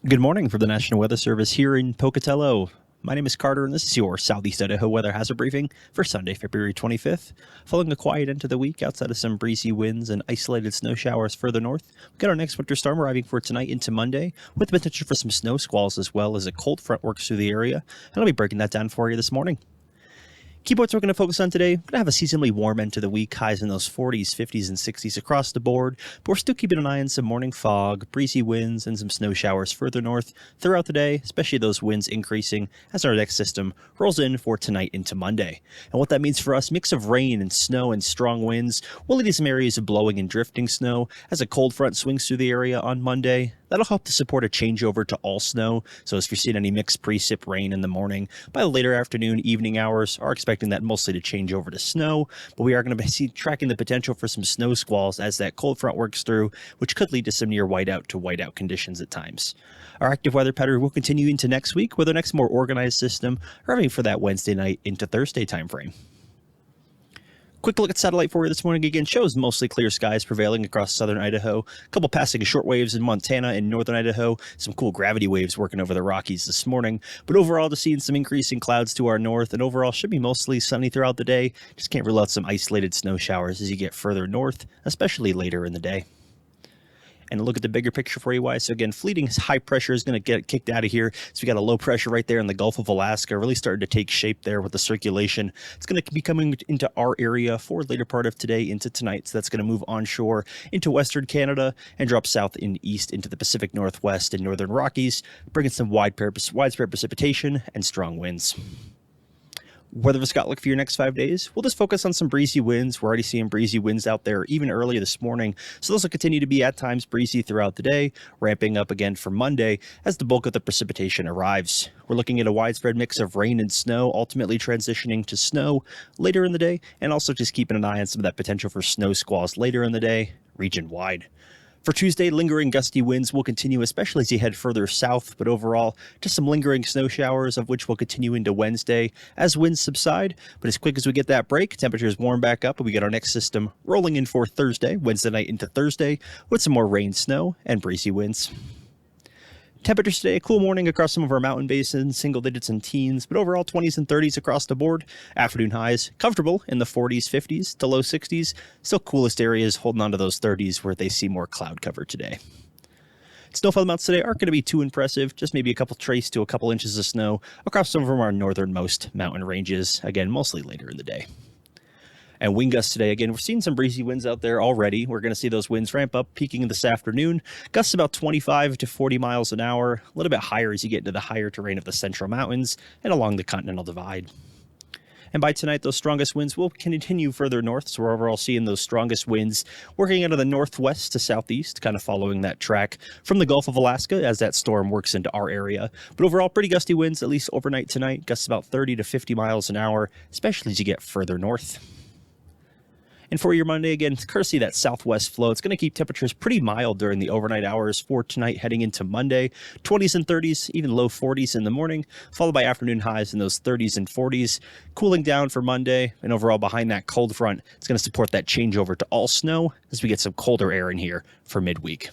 Good morning from the National Weather Service here in Pocatello. My name is Carter, and this is your Southeast Idaho weather hazard briefing for Sunday, February 25th. Following a quiet end to the week outside of some breezy winds and isolated snow showers further north, we've got our next winter storm arriving for tonight into Monday, with the potential for some snow squalls as well as a cold front works through the area, and I'll be breaking that down for you this morning. Keyboards we're going to focus on today. We're going to have a seasonally warm end to the week, highs in those 40s, 50s, and 60s across the board, but we're still keeping an eye on some morning fog, breezy winds, and some snow showers further north throughout the day, especially those winds increasing as our next system rolls in for tonight into Monday. And what that means for us, mix of rain and snow and strong winds. We'll lead to some areas of blowing and drifting snow as a cold front swings through the area on Monday. That'll help to support a changeover to all snow, so if you're seeing any mixed precip rain in the morning, by the later afternoon, evening hours, are expecting that mostly to change over to snow, but we are going to be tracking the potential for some snow squalls as that cold front works through, which could lead to some near whiteout to whiteout conditions at times. Our active weather pattern will continue into next week with our next more organized system arriving for that Wednesday night into Thursday timeframe. Quick look at satellite for you this morning again shows mostly clear skies prevailing across southern Idaho. A couple passing short waves in Montana and northern Idaho. Some cool gravity waves working over the Rockies this morning. But overall, just seeing some increasing clouds to our north, and overall should be mostly sunny throughout the day. Just can't rule out some isolated snow showers as you get further north, especially later in the day. And look at the bigger picture for you, so again, fleeting high pressure is going to get kicked out of here. So we got a low pressure right there in the Gulf of Alaska, really starting to take shape there with the circulation. It's going to be coming into our area for later part of today into tonight. So that's going to move onshore into Western Canada and drop south and east into the Pacific Northwest and Northern Rockies, bringing some widespread precipitation and strong winds. Weather for outlook for your next 5 days, we'll just focus on some breezy winds. We're already seeing breezy winds out there even early this morning, so those will continue to be at times breezy throughout the day, ramping up again for Monday as the bulk of the precipitation arrives. We're looking at a widespread mix of rain and snow, ultimately transitioning to snow later in the day, and also just keeping an eye on some of that potential for snow squalls later in the day, region-wide. For Tuesday, lingering gusty winds will continue, especially as you head further south, but overall, just some lingering snow showers, of which will continue into Wednesday as winds subside. But as quick as we get that break, temperatures warm back up, and we get our next system rolling in for Thursday, Wednesday night into Thursday, with some more rain, snow, and breezy winds. Temperatures today, a cool morning across some of our mountain basins, single digits and teens, but overall 20s and 30s across the board. Afternoon highs, comfortable in the 40s, 50s to low 60s. Still coolest areas holding on to those 30s where they see more cloud cover today. Snowfall amounts today aren't going to be too impressive, just maybe a couple trace to a couple inches of snow across some of our northernmost mountain ranges, again, mostly later in the day. And wind gusts today, again, we're seeing some breezy winds out there already. We're going to see those winds ramp up, peaking this afternoon. Gusts about 25 to 40 miles an hour, a little bit higher as you get into the higher terrain of the central mountains and along the Continental Divide. And by tonight, those strongest winds will continue further north, so we're overall seeing those strongest winds working out of the northwest to southeast, kind of following that track from the Gulf of Alaska as that storm works into our area. But overall, pretty gusty winds, at least overnight tonight, gusts about 30 to 50 miles an hour, especially as you get further north. And for your Monday, again, courtesy of that southwest flow, it's going to keep temperatures pretty mild during the overnight hours for tonight heading into Monday. 20s and 30s, even low 40s in the morning, followed by afternoon highs in those 30s and 40s. Cooling down for Monday, and overall behind that cold front, it's going to support that changeover to all snow as we get some colder air in here for midweek.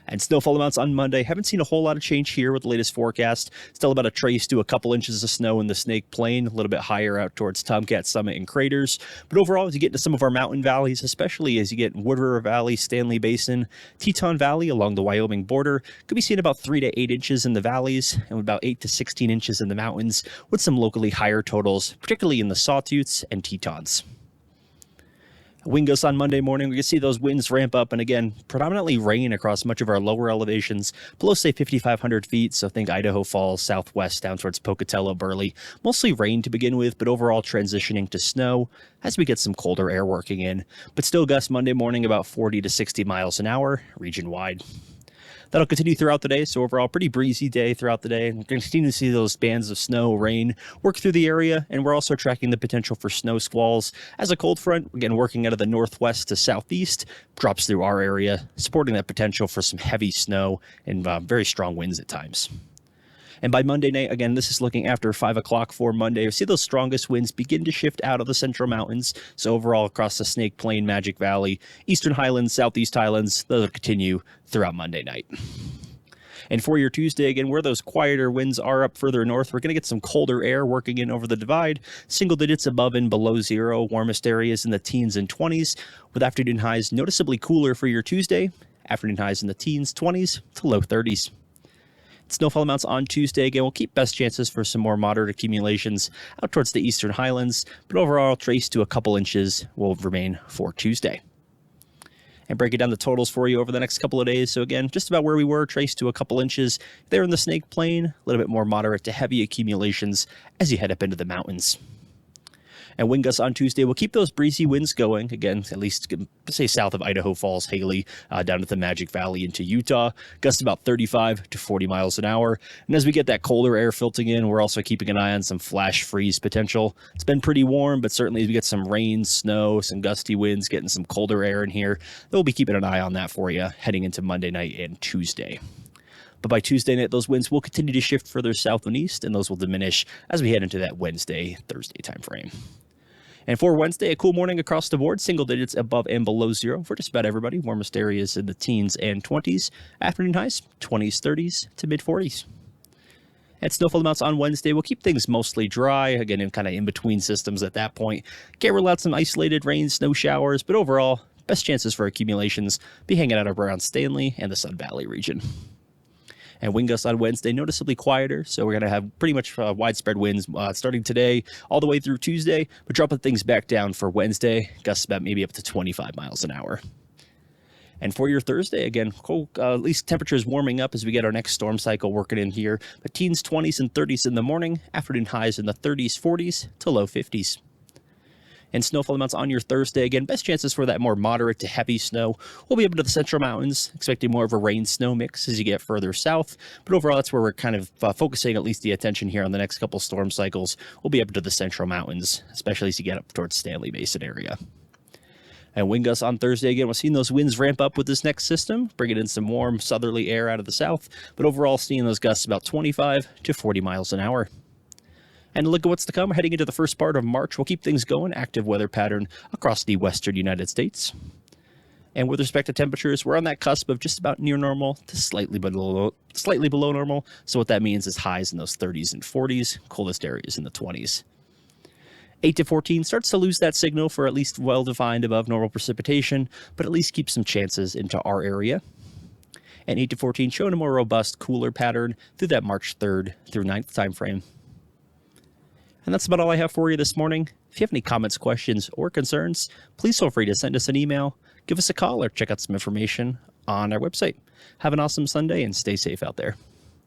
And snowfall amounts on Monday, haven't seen a whole lot of change here with the latest forecast. Still about a trace to a couple inches of snow in the Snake Plain, a little bit higher out towards Tomcat Summit and Craters. But overall, as you get into some of our mountain valleys, especially as you get Wood River Valley, Stanley Basin, Teton Valley along the Wyoming border, could be seeing about 3 to 8 inches in the valleys and about 8 to 16 inches in the mountains, with some locally higher totals, particularly in the Sawtooths and Tetons. Wind gusts on Monday morning, we can see those winds ramp up, and again, predominantly rain across much of our lower elevations, below, say, 5,500 feet, so think Idaho Falls, southwest, down towards Pocatello, Burley. Mostly rain to begin with, but overall transitioning to snow as we get some colder air working in. But still gusts Monday morning about 40 to 60 miles an hour, region-wide. That'll continue throughout the day, so overall pretty breezy day throughout the day. We're going to continue to see those bands of snow, rain work through the area, and we're also tracking the potential for snow squalls as a cold front, again working out of the northwest to southeast, drops through our area, supporting that potential for some heavy snow and very strong winds at times. And by Monday night, again, this is looking after 5 o'clock for Monday, we see those strongest winds begin to shift out of the central mountains. So overall across the Snake Plain, Magic Valley, Eastern Highlands, Southeast Highlands, those will continue throughout Monday night. And for your Tuesday, again, where those quieter winds are up further north, we're going to get some colder air working in over the divide. Single digits above and below zero, warmest areas in the teens and 20s, with afternoon highs noticeably cooler for your Tuesday. Afternoon highs in the teens, 20s to low 30s. Snowfall amounts on Tuesday, again, will keep best chances for some more moderate accumulations out towards the eastern highlands, but overall, trace to a couple inches will remain for Tuesday. And break it down the totals for you over the next couple of days. So again, just about where we were, traced to a couple inches there in the Snake Plain, a little bit more moderate to heavy accumulations as you head up into the mountains. And wind gusts on Tuesday will keep those breezy winds going. Again, at least say south of Idaho Falls, Haley, down to the Magic Valley into Utah. Gusts about 35 to 40 miles an hour. And as we get that colder air filtering in, we're also keeping an eye on some flash freeze potential. It's been pretty warm, but certainly as we get some rain, snow, some gusty winds, getting some colder air in here, we'll be keeping an eye on that for you heading into Monday night and Tuesday. But by Tuesday night, those winds will continue to shift further south and east, and those will diminish as we head into that Wednesday, Thursday timeframe. And for Wednesday, a cool morning across the board, single digits above and below zero for just about everybody. Warmest areas in the teens and 20s. Afternoon highs, 20s, 30s to mid 40s. And snowfall amounts on Wednesday will keep things mostly dry, again, in kind of in between systems at that point. Can't rule out some isolated rain, snow showers, but overall, best chances for accumulations be hanging out around Stanley and the Sun Valley region. And wind gusts on Wednesday noticeably quieter, so we're going to have pretty much widespread winds starting today all the way through Tuesday, but dropping things back down for Wednesday, gusts about maybe up to 25 miles an hour. And for your Thursday, again, cool, at least temperatures warming up as we get our next storm cycle working in here, but teens, 20s, and 30s in the morning, afternoon highs in the 30s, 40s to low 50s. And snowfall amounts on your Thursday, again, best chances for that more moderate to heavy snow will be up into the central mountains, expecting more of a rain-snow mix as you get further south. But overall, that's where we're kind of focusing at least the attention here on the next couple storm cycles. We'll be up into the central mountains, especially as you get up towards Stanley Basin area. And wind gusts on Thursday, again, we're seeing those winds ramp up with this next system, bringing in some warm southerly air out of the south. But overall, seeing those gusts about 25 to 40 miles an hour. And look at what's to come. Heading into the first part of March, we'll keep things going. Active weather pattern across the western United States. And with respect to temperatures, we're on that cusp of just about near normal to slightly below normal. So what that means is highs in those 30s and 40s, coldest areas in the 20s. 8 to 14 starts to lose that signal for at least well-defined above normal precipitation, but at least keeps some chances into our area. And 8 to 14 showing a more robust, cooler pattern through that March 3rd through 9th time frame. And that's about all I have for you this morning. If you have any comments, questions, or concerns, please feel free to send us an email, give us a call, or check out some information on our website. Have an awesome Sunday and stay safe out there.